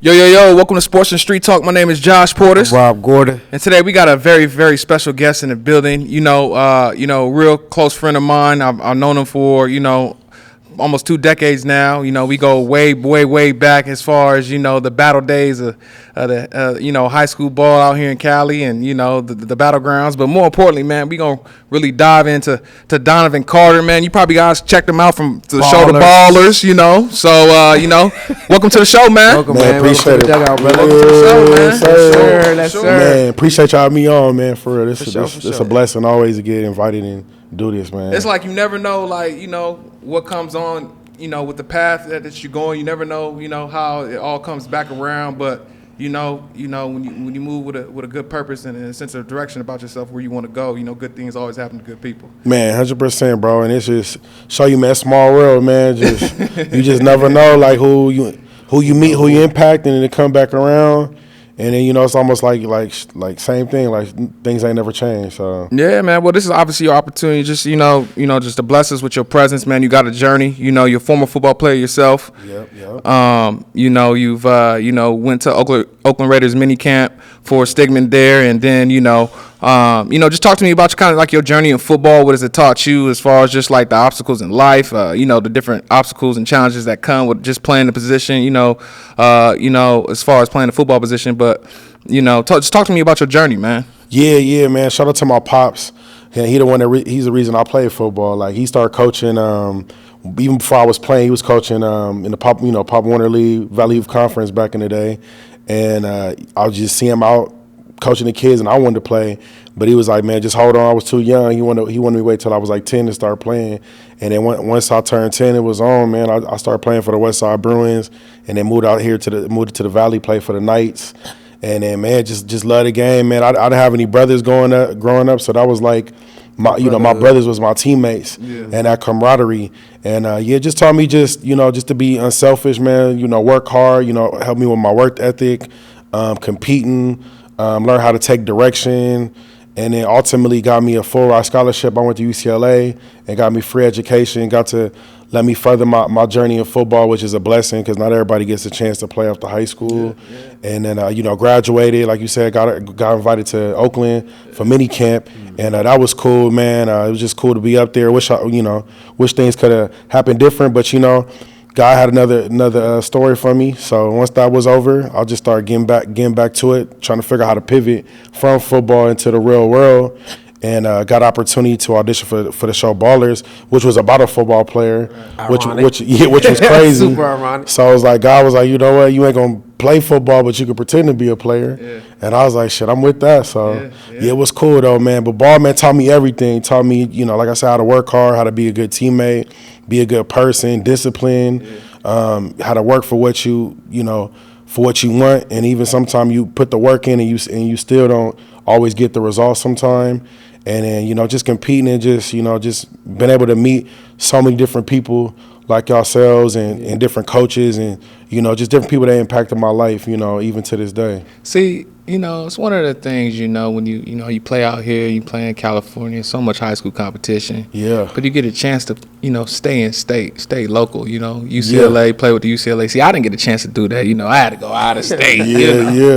Yo, welcome to Sports and Street Talk. My name is Josh Portis. I'm Rob Gordon. And today we got a very, very special guest in the building. Real close friend of mine. I've known him for, almost 2 decades now. We go way back as far as, the battle days of high school ball out here in Cali and, the battlegrounds. But more importantly, man, we going to really dive into Donovan Carter, man. You probably guys checked him out from the show The Ballers, So, welcome to the show, man. Welcome, man. Welcome Appreciate it. to the show, man. Yes, sir. Man, appreciate y'all having me on, man, for real. It's a blessing always to get invited and do this, man. It's like you never know, what comes on, with the path that you're going. You never know, how it all comes back around. But when you move with a good purpose and a sense of direction about yourself where you want to go, good things always happen to good people. Man, 100%, bro. And it's just show you, man, small world, man. You just never know, like who you meet, who you impact, and then it come back around. And then, it's almost like same thing, like things ain't never changed. So yeah, man. Well, this is obviously your opportunity. Just just to bless us with your presence, man. You got a journey. You're a former football player yourself. Yep. You've went to Oakland Raiders mini camp for Stigman there, and then just talk to me about your journey in football. What has it taught you as far as just like the obstacles in life? The different obstacles and challenges that come with just playing the position. As far as playing the football position, but just talk to me about your journey, man. Yeah, man. Shout out to my pops. Yeah, he's the reason I played football. Like he started coaching even before I was playing. He was coaching in the Pop Warner League, Valley Youth Conference back in the day, and I would just see him out coaching the kids, and I wanted to play, but he was like, man, just hold on. I was too young. He wanted me to wait till I was like 10 to start playing, and then once I turned 10, it was on, man. I started playing for the West Side Bruins, and then moved to the Valley, played for the Knights. And then, man, just love the game, man. I didn't have any brothers growing up, so that was like my brothers was my teammates, and that camaraderie. And just taught me just to be unselfish, man. Work hard. Help me with my work ethic, competing, learn how to take direction, and then ultimately got me a full ride scholarship. I went to UCLA and got me free education. Got to let me further my journey in football, which is a blessing because not everybody gets a chance to play after high school. And then, graduated, like you said, got invited to Oakland for mini camp, and that was cool, man. It was just cool to be up there. Wish things could have happened different, but God had another story for me. So once that was over, I'll just start getting back to it, trying to figure out how to pivot from football into the real world. And got opportunity to audition for the show Ballers, which was about a football player, which was crazy. Super ironic. So I was like, God was like, you know what, you ain't gonna play football, but you can pretend to be a player. Yeah. And I was like, shit, I'm with that. So it was cool though, man. But ball, man, taught me everything. Taught me, like I said, how to work hard, how to be a good teammate, be a good person, discipline, how to work for what you want, and even sometimes you put the work in and you still don't always get the results sometimes. And then, just competing and just been able to meet so many different people like yourselves and different coaches and, just different people that impacted my life, even to this day. See, it's one of the things, when you play out here, you play in California, so much high school competition. Yeah. But you get a chance to, stay in state, stay local, UCLA, play with the UCLA. See, I didn't get a chance to do that. I had to go out of state,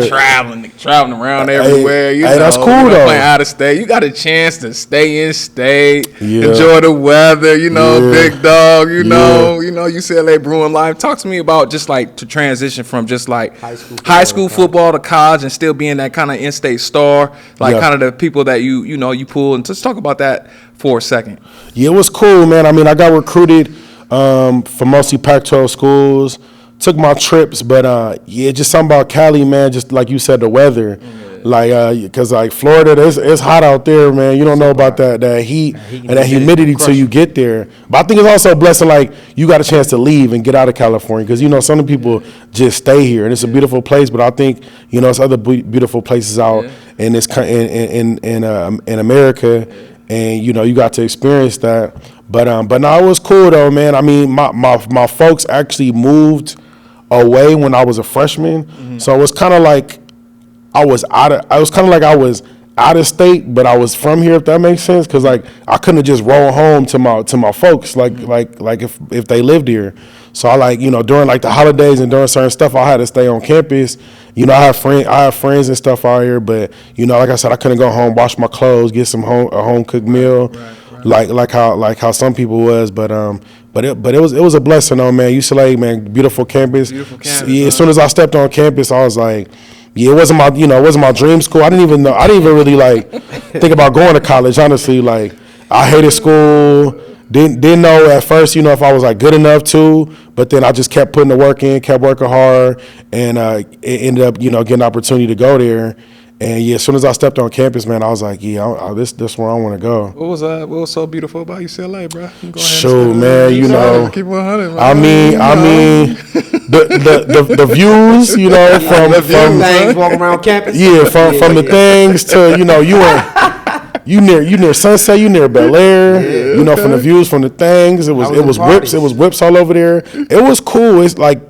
traveling around everywhere. Hey, that's cool, though. Playing out of state. You got a chance to stay in state, enjoy the weather, big dog, UCLA Bruin life. Talk to me about just like to transition from just like high school football to college and still being that kind of in-state star, kind of the people that you pull, and just talk about that for a second. Yeah, it was cool, man. I mean, I got recruited for mostly Pac-12 schools, took my trips, but just something about Cali, man, just like you said, the weather. Because Florida, it's hot out there, man. You don't know about that heat and that humidity till you get there. But I think it's also a blessing, like you got a chance to leave and get out of California because some people just stay here and it's a beautiful place. But I think it's other beautiful places out in this in America, and you got to experience that. But no, it was cool though, man. I mean, my folks actually moved away when I was a freshman, so it was kind of like. I was out of state, but I was from here, if that makes sense. Because I couldn't just roll home to my folks like if they lived here. So I like, during like the holidays and during certain stuff, I had to stay on campus. I have friends and stuff out here, but like I said, I couldn't go home, wash my clothes, get a home cooked meal, like how some people was, but it was a blessing though, man. UCLA, man, beautiful campus. Yeah, as soon as I stepped on campus, I was like, yeah, it wasn't my dream school. I didn't even really like think about going to college, honestly. Like, I hated school. Didn't know at first, if I was like good enough to, but then I just kept putting the work in, kept working hard, and it ended up, getting an opportunity to go there. And yeah, as soon as I stepped on campus, man, I was like, yeah, this where I want to go. What was so beautiful about UCLA, bro? Sure, man, keep 100. Man. I mean, the views, from things walking around campus. Yeah, from the things to you near Sunset, you near Bel Air, from the views, from the things. It was whips all over there. It was cool. It's like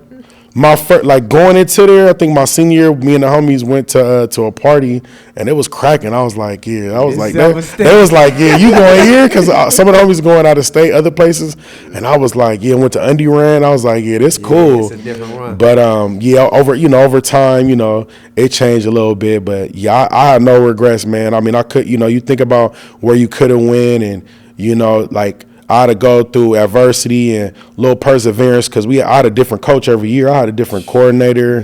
my first, like going into there. I think my senior year, me and the homies went to a party and it was cracking. I was like, yeah, they was like, yeah, you going here? Because some of the homies going out of state, other places, and I was like, yeah, went to Undie Ran. I was like, yeah, this cool. It's a different run. But over time, it changed a little bit. But yeah, I had no regrets, man. I mean, I could, you think about where you could have win, and like. I had to go through adversity and little perseverance because I had a different coach every year. I had a different coordinator,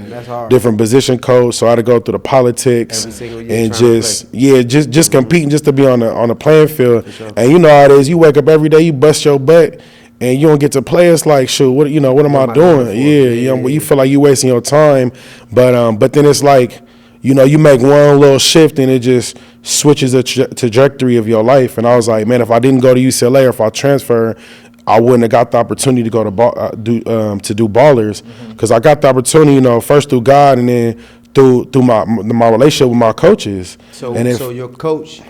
different position coach. So I had to go through the politics and just competing just to be on the playing field. Sure. And you know how it is. You wake up every day, you bust your butt, and you don't get to play. It's like, shoot, what am I doing? You feel like you wasting your time. But then it's like, you make one little shift and it just switches the trajectory of your life. And I was like, man, if I didn't go to UCLA or if I transfer, I wouldn't have got the opportunity to go to do Ballers, because I got the opportunity, first through God and then through my relationship with my coaches. So your coach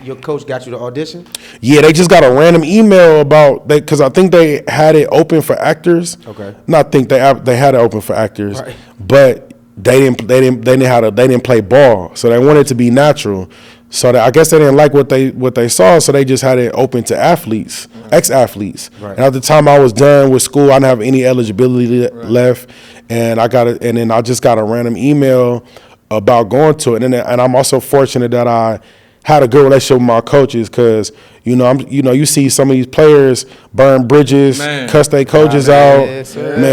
got you the audition? Yeah, they just got a random email about because I think they had it open for actors. Okay. Not think they had it open for actors, right. But they didn't play ball, so they wanted it to be natural. So I guess they didn't like what they saw, so they just had it open to athletes, ex-athletes. Right. And at the time I was done with school, I didn't have any eligibility left, and and then I just got a random email about going to it, and I'm also fortunate that I had a good relationship with my coaches, because you see some of these players burn bridges, cuss their coaches out,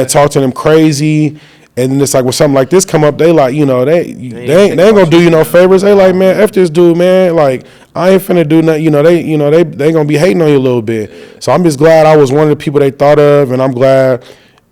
talk to them crazy. And then it's like when something like this come up, they like, they ain't gonna do you no favors. They like, man, F this dude, man. Like, I ain't finna do nothing. They gonna be hating on you a little bit. So I'm just glad I was one of the people they thought of, and I'm glad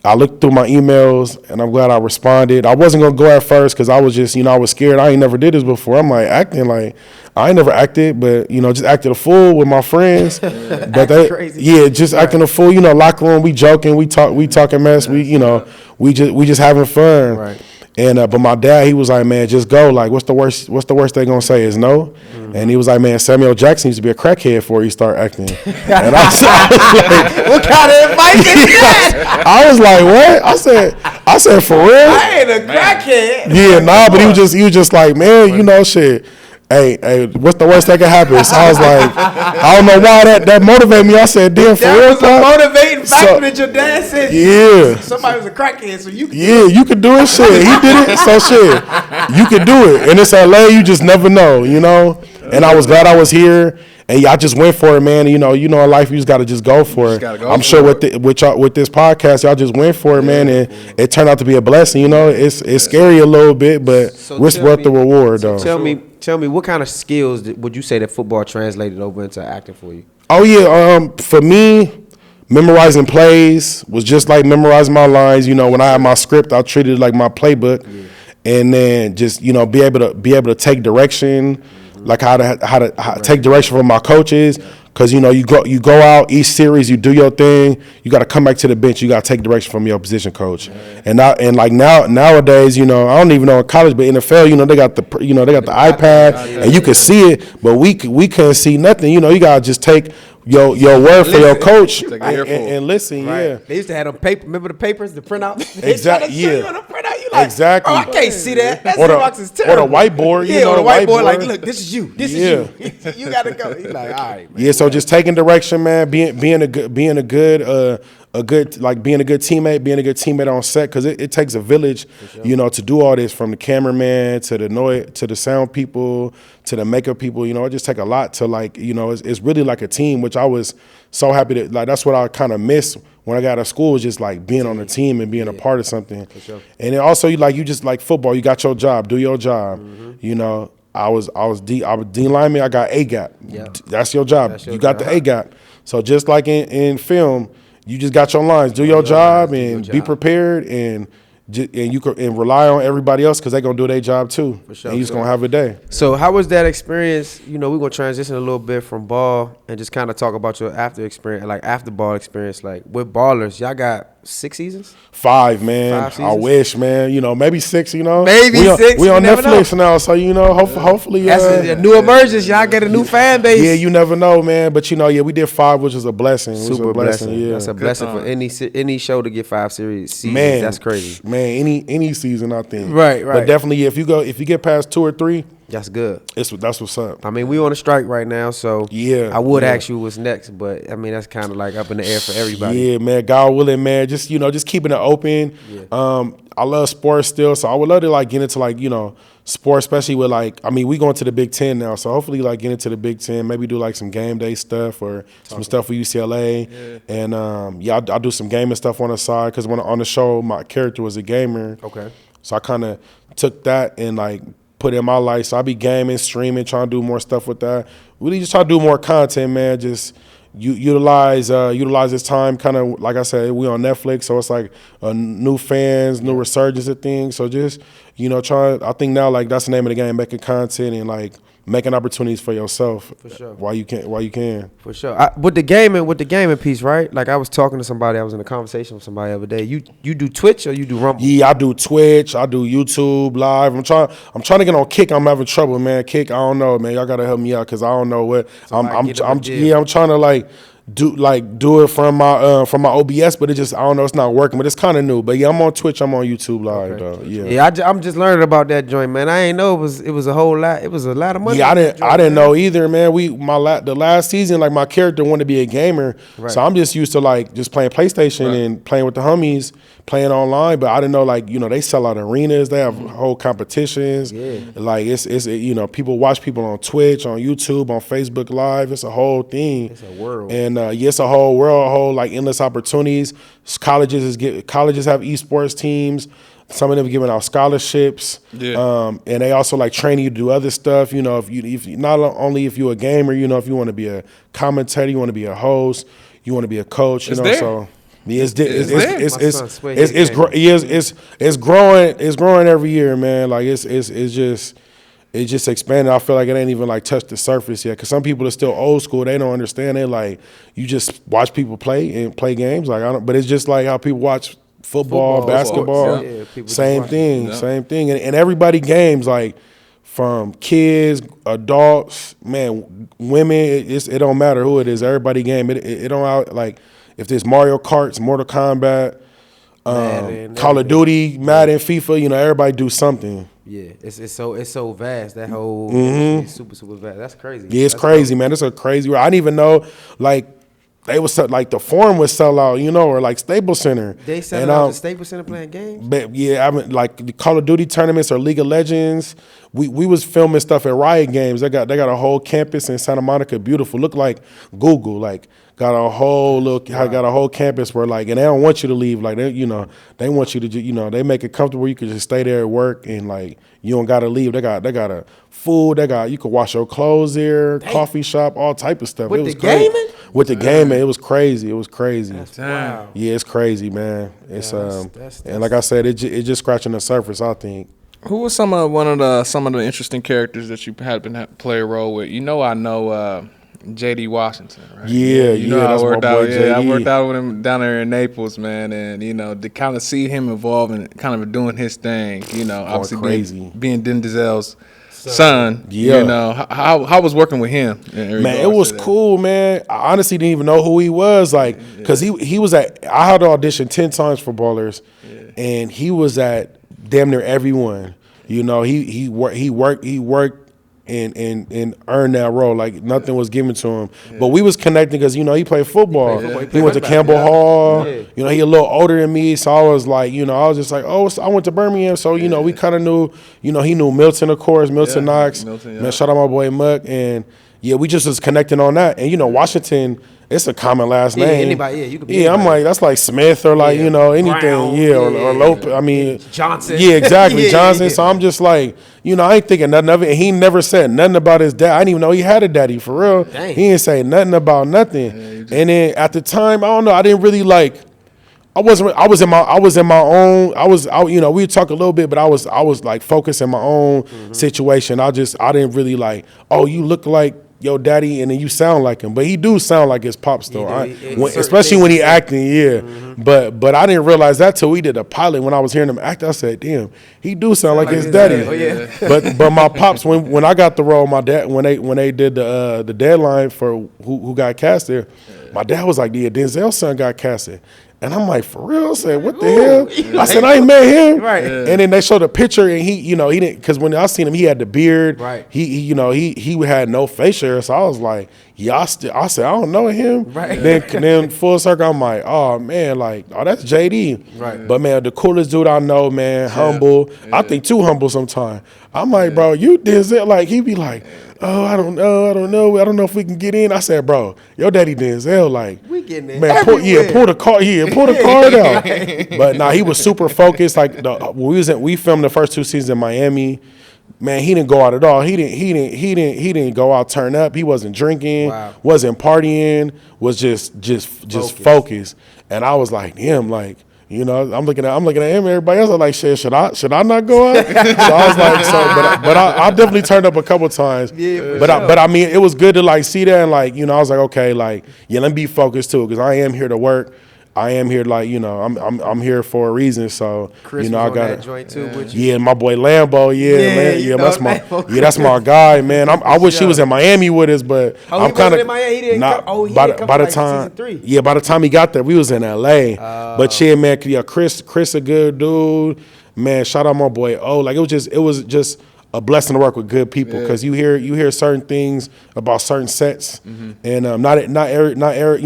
I looked through my emails, and I'm glad I responded. I wasn't gonna go at first because I was just, I was scared. I ain't never did this before. I'm like acting like I ain't never acted, but just acted a fool with my friends. But acting a fool. Locker room, we joking, we talking mess. We just having fun. Right. And but my dad, he was like, man, just go. Like, what's the worst they gonna say is no? Mm-hmm. And he was like, man, Samuel Jackson used to be a crackhead before he started acting. And I was like, what kind of advice is that? I was like, what? I said, for real? I ain't a crackhead. Yeah, nah, but he was just like, man, shit. Hey, what's the worst that could happen? So I was like, I don't know why that motivated me. I said, damn, for real. That was a motivating factor that your dad said. Yeah. Somebody was a crackhead, so you could you could do it. Shit, he did it. So shit, you could do it. And it's LA. You just never know, And I was glad I was here. And I just went for it, man. In life, you just got to just go for it. I'm sure with this podcast, y'all just went for it, man. And it turned out to be a blessing. It's scary a little bit, but it's worth the reward, though. Tell me, what kind of skills would you say that football translated over into acting for you? Oh yeah, for me, memorizing plays was just like memorizing my lines. When I had my script, I treated it like my playbook, and then just be able to take direction. Like how to take direction from my coaches, because you go out each series, you do your thing, you got to come back to the bench, you got to take direction from your position coach. And nowadays, I don't even know in college, but NFL, they got the iPad and you can see it, but we couldn't see nothing. You got to just take your word for your coach and listen. Right. They used to have them paper. Remember the papers, the printouts? Exactly. Yeah. out. You like, Exactly. bro, I can't see that. That Or the- Xerox is or the terrible. whiteboard, you Yeah, know, or the the whiteboard. Like, whiteboard. look, this is you. This Yeah. is you. You gotta go. You like, all right, man. Yeah, so just taking direction, man. Being a good teammate on set, because it takes a village, to do all this, from the cameraman to the noise, to the sound people, to the makeup people. It just take a lot to it's really like a team, which I was so happy that that's what I kind of missed when I got out of school, was just like being on a team and being a part of something. Sure. And then also you just like football, you got your job, do your job. I was D lineman. I got A gap. Yep. That's your job. You got the A gap. So just like in film, you just got your lines. Do your job and be prepared, and you can rely on everybody else, because they're gonna do their job too. For sure. And you just gonna have a day. So how was that experience? We're gonna transition a little bit from ball and just kind of talk about your after ball experience. Like with Ballers, y'all got 6 seasons? 5, man. 5 seasons? I wish, man. Maybe 6. Maybe we 6. We on never Netflix know. now, so hopefully. That's a new emergence. Y'all get a new fan base. Yeah, you never know, man. But we did 5, which was a blessing. Super blessing. Yeah. That's a blessing for any show to get 5 seasons. Man, that's crazy. Man, any season, I think. Right. But definitely, if you get past 2 or 3, that's good. That's what's up. I mean, we on a strike right now, so yeah, I would ask you what's next, but I mean that's kind of like up in the air for everybody. Yeah, man. God willing, man. Just just keeping it open. Yeah. I love sports still, so I would love to get into sports, especially with we going to the Big Ten now, so hopefully get into the Big Ten, maybe do some game day stuff or some stuff with UCLA, and I'll do some gaming stuff on the side, because when on the show my character was a gamer. Okay. So I kind of took that and put in my life. So I be gaming, streaming, trying to do more stuff with that. Really just try to do more content, man. Just utilize this time. Kind of like I said, we on Netflix, so it's new fans, new resurgence of things. So just trying. I think now that's the name of the game: making content and making opportunities for yourself. For sure. While you can. For sure. With the gaming piece, right? Like I was talking to somebody, I was in a conversation with somebody the other day. You do Twitch or you do Rumble? Yeah, I do Twitch. I do YouTube Live. I'm trying to get on Kick. I'm having trouble, man. Kick, I don't know, man. Y'all gotta help me out, because I don't know what. I'm trying to do it from my OBS, but I don't know, it's not working. But it's kind of new. But yeah, I'm on Twitch. I'm on YouTube Live, though. Yeah. I'm just learning about that joint, man. I ain't know it was a whole lot. It was a lot of money. Yeah, I didn't know either, man. The last season, my character wanted to be a gamer, so I'm just used to just playing PlayStation and playing with the homies, playing online. But I didn't know they sell out arenas. They have whole competitions. Yeah. It's people watch people on Twitch, on YouTube, on Facebook Live. It's a whole thing. It's a world. And it's a whole world, a whole endless opportunities. Colleges have esports teams. Some of them giving out scholarships. Yeah. And they also training you to do other stuff. If not only if you're a gamer, if you want to be a commentator, you want to be a host, you want to be a coach. It's there. So yeah, it's growing every year, man. It's just expanding. I feel like it ain't even touched the surface yet. Because some people are still old school. They don't understand. They you just watch people play and play games. But it's just how people watch football, basketball. Yeah. Same thing. And everybody games from kids, adults, man, women. It don't matter who it is. Everybody game. It don't if there's Mario Karts, Mortal Kombat, Call of Duty, Madden, FIFA. Everybody do something. Yeah, it's so vast. That whole is super vast. That's crazy. Yeah, it's crazy, man. It's a crazy world. I didn't even know they was the Forum would sell out, or Staples Center. They sell out the Staples Center playing games. But yeah, the Call of Duty tournaments or League of Legends. We was filming stuff at Riot Games. They got a whole campus in Santa Monica, beautiful. Look like Google, got a whole campus where and they don't want you to leave. They want you to they make it comfortable. You can just stay there at work and you don't gotta leave. They got a food. You could wash your clothes there, coffee shop, all type of stuff. With it was the crazy. gaming? With the gaming, it was crazy. That's wow. Yeah, it's crazy, man. It's and like I said, it just scratching the surface, I think. Who was some of the interesting characters that you had play a role with? I know J.D. Washington, right? Yeah, I worked out with him down there in Naples, man, and to kind of see him involved in kind of doing his thing, obviously crazy. being Denzel's son. Yeah. How was working with him? Man, it was cool, man. I honestly didn't even know who he was, because he was I had to audition 10 times for Ballers, and he was at damn near everyone. You know, he worked and earned that role. Like nothing was given to him. Yeah. But we was connecting because, you know, he played football. He went to Campbell Hall. Yeah. You know, he a little older than me. So I was like, you know, I was just like, oh, I went to Birmingham. So, you know, we kind of knew, you know, he knew Milton, of course, Milton Knox. Man, shout out my boy Muck. And yeah, we just was connecting on that. And, you know, Washington, it's a common last name. Anybody, you could be anybody. I'm like, that's like Smith or like, you know, anything. Brown, or Lopez. I mean. Johnson. Yeah, exactly. Johnson. So I'm just like, you know, I ain't thinking nothing of it. And he never said nothing about his dad. I didn't even know he had a daddy, for real. Dang. He didn't say nothing about nothing. And then at the time, I don't know, I didn't really like, I was in my own, you know, we would talk a little bit, but I was like focused in my own situation. I didn't really like, oh, you look like your daddy and then you sound like him, but he do sound like his pops though. Especially when he acting, But I didn't realize that till we did a pilot. When I was hearing him act, I said, "Damn, he do sound like his daddy." Oh, yeah. But my pops, when I got the role, my dad when they did the deadline for who got casted, my dad was like, "Yeah, Denzel's son got casted." And I'm like, for real? I said, what the hell? I said, I ain't met him. Right. Yeah. And then they showed a picture, and he, you know, he didn't, because when I seen him, he had the beard. Right. He you know, he had no face hair. So I was like, I said, I don't know him. Right. Then full circle, I'm like, oh man, like, oh, that's JD. Right. But man, the coolest dude I know, man, humble. Yeah. I think too humble sometimes. I'm like, bro, you Denzel, like, he be like, oh, I don't know if we can get in. I said, bro, your daddy Denzel, like, we getting in. Man, pull the card out. But nah, he was super focused. Like we filmed the first 2 seasons in Miami. Man, he didn't go out at all. He didn't go out, turn up. He wasn't drinking, wasn't partying, was just focused. And I was like, damn, like, you know, I'm looking at him. Everybody else, I'm like, shit, should I not go out? So I was like, but I definitely turned up a couple times. Yeah, but I mean, it was good to like see that and like, you know, I was like, okay, like, yeah, let me be focused too, because I am here to work. I am here, like, you know, I'm here for a reason. So Chris, you know, I got that joint too. With you. Yeah, my boy Lambo. That's my guy, man. I wish he was in Miami with us, but I'm kind of by the time. Yeah, by the time he got there, we was in LA. But yeah, man, Chris a good dude, man. Shout out my boy. Oh, like it was just a blessing to work with good people, because you hear certain things about certain sets, and not you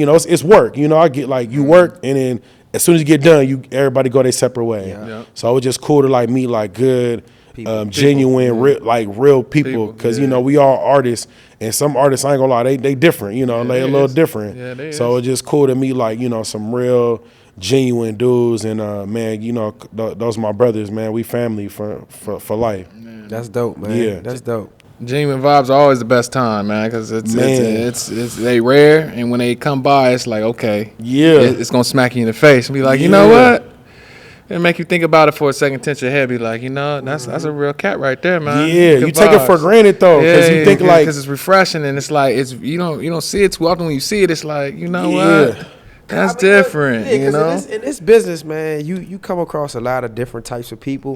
know, it's work. You know, I get like you work, and then as soon as you get done, everybody go their separate way. Yeah. So it was just cool to like meet like good, genuine, real people, because you know we all artists, and some artists, I ain't gonna lie, they different. You know, they a little different. Yeah, so it's just cool to meet like, you know, some real genuine dudes, and man, you know, those are my brothers, man. We family for life. That's dope, man. Yeah, that's dope. Genuine vibes are always the best time, man, because it's they rare, and when they come by, it's like, okay, it's gonna smack you in the face and be like, you know what? It make you think about it for a second, tense your head, be like, you know, that's a real cat right there, man. Yeah, you take it for granted though, because you think like, because it's refreshing, and it's like you don't see it too often. When you see it, it's like, you know what? That's different, you know? In this business, man, you come across a lot of different types of people.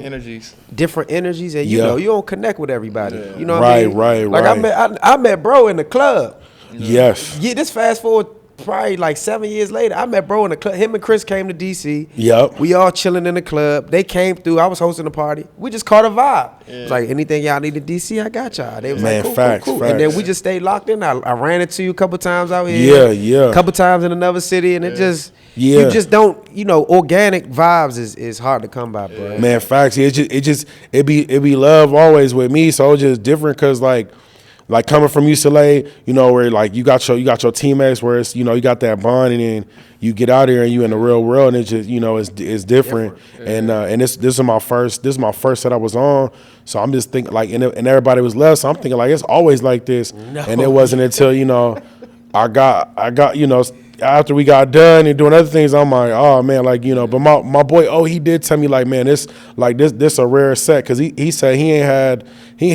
Different energies, and you know, you don't connect with everybody. Yeah. You know what I mean? Right. Like I met bro in the club. Yes. Yeah, this fast forward probably like 7 years later, I met bro in the club. Him and Chris came to DC. Yep. We all chilling in the club. They came through. I was hosting a party. We just caught a vibe. Yeah. It was like, anything y'all need in DC, I got y'all. They was like, cool. Facts. And then we just stayed locked in. I ran into you a couple times out here. Yeah. A couple times in another city, and it just, you just don't, you know, organic vibes is hard to come by, bro. Man, facts. It be love always with me. So it's just different, because like coming from UCLA, you know, where like you got your teammates, where it's, you know, you got that bond, and then you get out here and you in the real world, and it's just, you know, it's different. And this is my first set I was on, so I'm just thinking like, and everybody was left, so I'm thinking like, it's always like this. And it wasn't until, you know, I got you know, after we got done and doing other things, I'm like, oh man, like, you know. But my boy, he did tell me like, man, this a rare set, because he said he ain't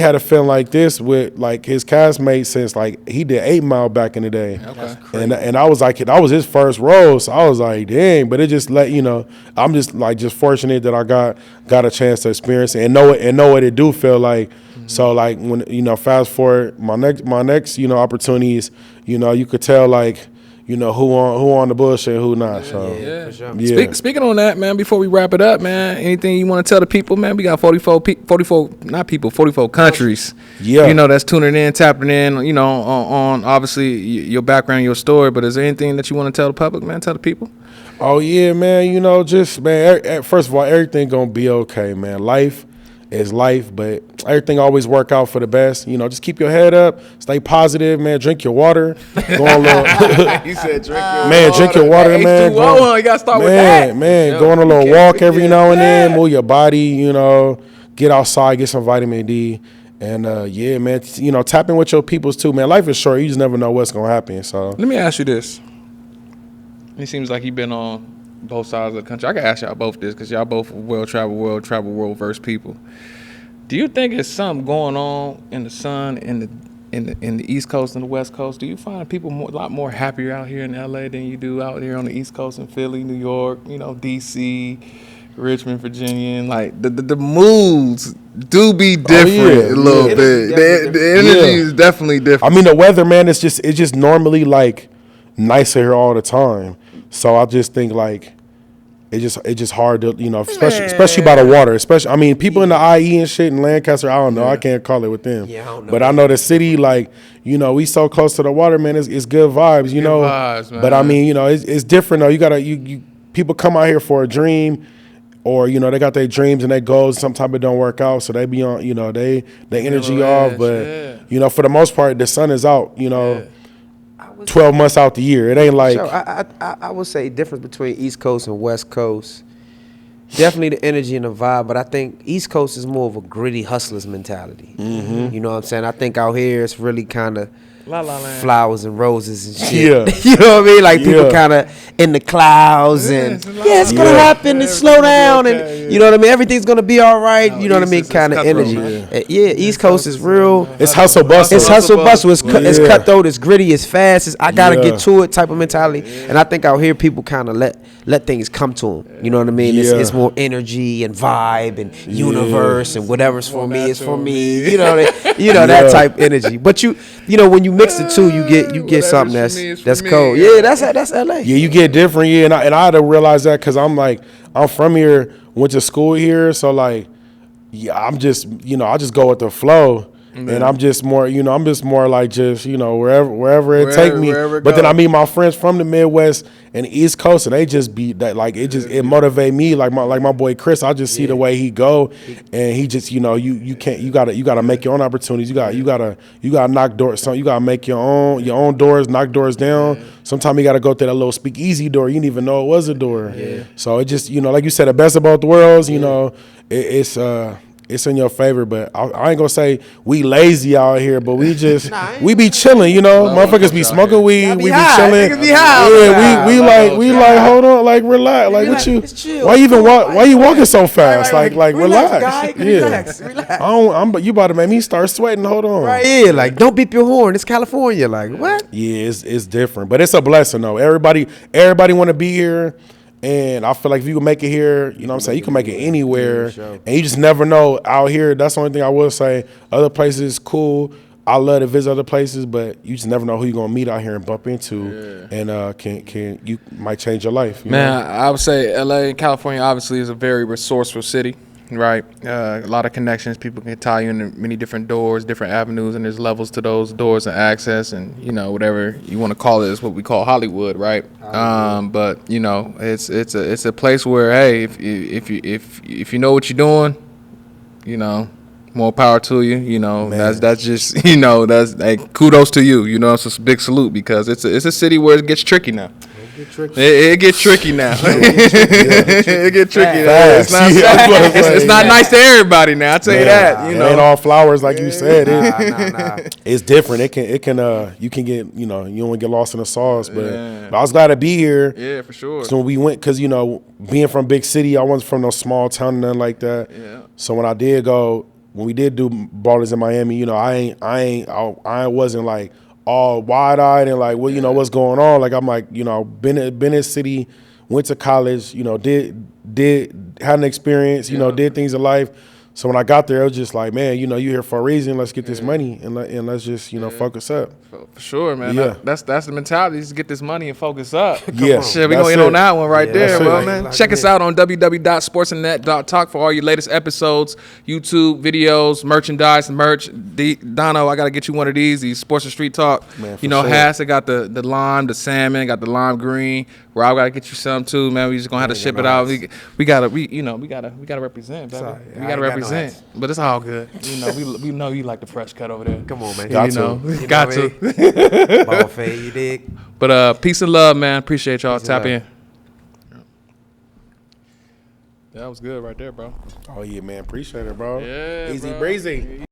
had a feeling like this with like his castmates since like he did 8 Mile back in the day. Okay. And I was like, that was his first role, so I was like, dang. But it just let, you know, I'm just fortunate that I got a chance to experience it and know what it do feel like. Mm-hmm. So like, when, you know, fast forward my next you know, opportunities, you know, you could tell like, who on the bullshit, who not. So for sure. Speaking on that, man, before we wrap it up, man, anything you want to tell the people, man? We got 44 countries. Yeah. That's tuning in, tapping in, on obviously your background, your story. But is there anything that you want to tell the public, man? Tell the people. Oh yeah, man. Just man. First of all, everything gonna be okay, man. Life is life, but everything always work out for the best. Just keep your head up, stay positive, man. Drink your water. Go on a little. He said, drink your water. Man, drink your water, man. You gotta start with that. Man, go on a little walk every now and then. Move your body. Get outside, get some vitamin D, and man. Tap in with your peoples too, man. Life is short. You just never know what's gonna happen. So let me ask you this. It seems like you've been on both sides of the country. I can ask y'all both this because y'all both world-versed people. Do you think it's something going on in the sun in the East Coast and the West Coast? Do you find people a lot more happier out here in LA than you do out here on the East Coast in Philly, New York, DC, Richmond, Virginia? And like the moods do be different a little bit. The energy is definitely different. I mean, the weather, man, it's just normally like nicer here all the time. So I just think like it's just hard to especially by the water. Especially, I mean, people in the IE and shit in Lancaster. I don't know. I can't call it with them. Yeah, I don't know. But I know the city, like we so close to the water, man. It's good vibes, Good vibes, man. But I mean, it's different though. You gotta people come out here for a dream, or they got their dreams and their goals. Sometimes it don't work out, so they be on they energy off. But for the most part, the sun is out. 12 months out the year. It ain't like I would say difference between East Coast and West Coast. Definitely the energy and the vibe, but I think East Coast is more of a gritty hustlers mentality. Mm-hmm. You know what I'm saying? I think out here it's really kind of La La Land. flowers and roses and shit. Yeah. You know what I mean? Like people kind of in the clouds and it's gonna happen and slow down and you know what I mean? Everything's gonna be all right. You know what I mean? Kind of energy. East Coast is real. It's hustle bustle. It's hustle bustle. It's cutthroat. It's gritty. It's fast. I gotta get to it type of mentality. And I think out here people kind of let things come to them. You know what I mean? It's more energy and vibe and universe and whatever's for me is for me. You know that type energy. But when you mix the two, you get something that's cold. Yeah, that's LA. Yeah, you get different. Yeah, and I had to realize that because I'm from here, went to school here, so like, I'm just I just go with the flow. And I'm just more, like just, wherever it take me. But then I meet my friends from the Midwest and the East Coast, and they just be that, like it motivate me. Like my boy Chris, I just see the way he go, and he just, you gotta make your own opportunities. You gotta knock doors. So you gotta make your own doors, knock doors down. Yeah. Sometimes you gotta go through that little speakeasy door. You didn't even know it was a door. Yeah. So it just, like you said, the best of both worlds. It's in your favor, but I ain't gonna say we lazy out here, but we just we be chilling, motherfuckers be smoking weed, we be chilling. Yeah, we like hold on, like relax, like what you? Why you walking so fast? Like relax. Relax. You about to make me start sweating. Hold on. Right here, like don't beep your horn. It's California. Like what? Yeah, it's different, but it's a blessing though. Everybody want to be here. And I feel like if you can make it here, you know what I'm saying, you can make it anywhere. And you just never know out here. That's the only thing I will say. Other places, cool. I love to visit other places, but you just never know who you're gonna meet out here and bump into. And can you might change your life. You know? I would say LA, California obviously is a very resourceful city. Right, a lot of connections. People can tie you into many different doors, different avenues, and there's levels to those doors and access, and whatever you want to call it is what we call Hollywood, right? But it's a place where hey, if you know what you're doing, more power to you. That's just that's kudos to you. It's a big salute because it's a city where it gets tricky now. It gets tricky now. It gets tricky now. It's not nice to everybody now. I tell you that. It ain't all flowers like you said. It's different. It can you can get you don't want to get lost in the sauce. But I was glad to be here. Yeah, for sure. So we went because being from big city, I wasn't from no small town or nothing like that. Yeah. So when I did go, when we did do Ballers in Miami, I wasn't like all wide-eyed and like, well, what's going on? Like, I'm like, been in city, went to college, had an experience, did things in life. So when I got there, it was just like, man, you know, you here for a reason. Let's get this money and let's just, you know, focus up. For sure, man. Yeah. That's the mentality. Is to get this money and focus up. Yeah. Shit, we That's gonna end it. on that one right Yeah, there, that's bro, it. man. Like Check us it. out on www.sportsandnet.talk for all your latest episodes, YouTube videos, merchandise, merch. Dono, I gotta get you one of these Sports and Street Talk. Man, for you know, sure. Haas, they got the lime, the salmon, got the lime green. Rob gotta get you some too, man. We just gonna have to ship it out. We gotta represent, baby. Sorry, We I gotta ain't got no represent. ass. But it's all good. You know, we know you like the fresh cut over there. Come on, man. Got you to. know, You got know to. what I mean? Ball fade, you dig? But peace and love, man. Appreciate y'all. Peace and Tap love. in. That was good right there, bro. Oh yeah, man. Appreciate it, bro. Yeah, Easy bro. breezy.